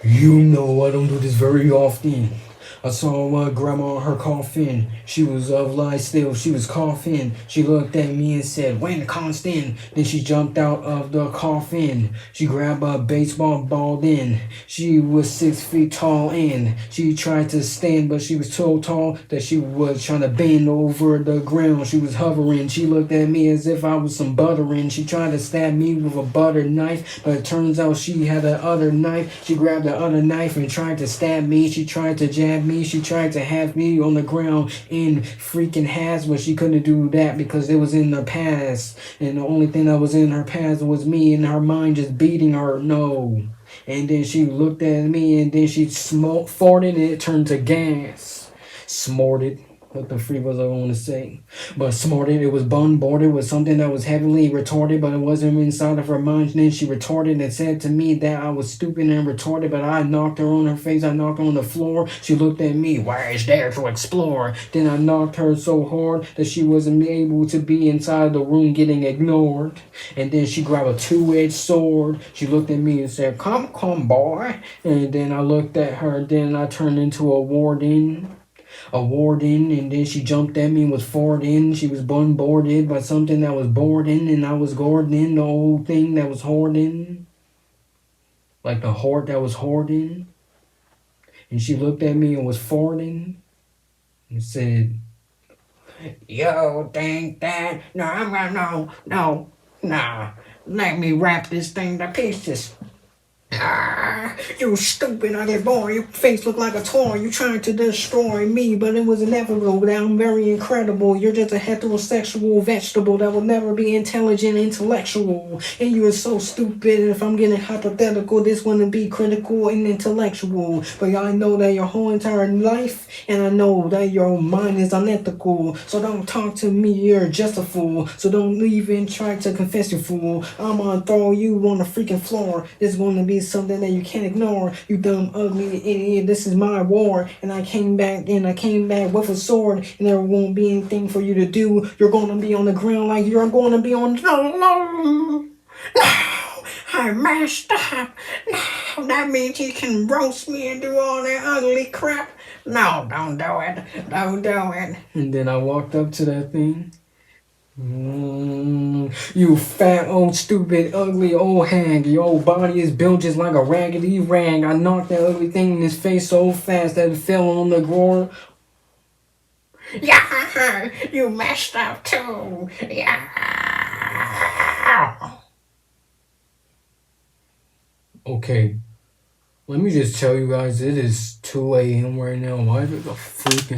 You know I don't do this very often. I saw my grandma in her coffin. She was of life still, she was coughing. She looked at me and said, "When Constant?" Then she jumped out of the coffin. She grabbed a baseball ball then. She was 6 feet tall and she tried to stand, but she was so tall that she was trying to bend over the ground. She was hovering. She looked at me as if I was some buttering. She tried to stab me with a butter knife, but it turns out she had the other knife. She grabbed the other knife and tried to stab me. She tried to jab me. She tried to have me on the ground in freaking halves, but she couldn't do that because it was in the past. And the only thing that was in her past was me and her mind just beating her. No. And then she looked at me and then she farted and it turned to gas. Snorted. What the freak was I going to say? But smarted, it was bombarded with something that was heavily retarded, but it wasn't inside of her mind. And then she retorted and said to me that I was stupid and retarded, but I knocked her on her face. I knocked her on the floor. She looked at me. Why is there to explore? Then I knocked her so hard that she wasn't able to be inside the room getting ignored. And then she grabbed a two-edged sword. She looked at me and said, come, boy. And then I looked at her. Then I turned into a warden, and then she jumped at me and was farting. She was bombarded by something that was boarding, and I was guarding the old thing that was hoarding, like the hoard that was hoarding. And she looked at me and was farting and said, "Yo, think that? No, I'm gonna, no, nah. Let me wrap this thing to pieces." Ah, you stupid ugly boy, your face look like a toy. You trying to destroy me, but it was inevitable. That I'm very incredible. You're just a heterosexual vegetable that will never be intelligent, intellectual. And you are so stupid. If I'm getting hypothetical, this wouldn't be critical and intellectual. But I know that your whole entire life, and I know that your mind is unethical. So don't talk to me, you're just a fool. So don't even try to confess you fool. I'm gonna throw you on the freaking floor. This is gonna be something that you can't ignore. You dumb, ugly idiot. This is my war. And I came back with a sword. And there won't be anything for you to do. You're gonna be on the ground like you're gonna be on. No. I messed up. No, that means he can roast me and do all that ugly crap. No, don't do it. Don't do it. And then I walked up to that thing. You fat, old, stupid, ugly, old hag. Your old body is built just like a raggedy rag. I knocked that ugly thing in his face so fast that it fell on the ground. Yeah, you messed up too. Yeah. Okay, let me just tell you guys, it is 2 a.m. right now. Why did the freaking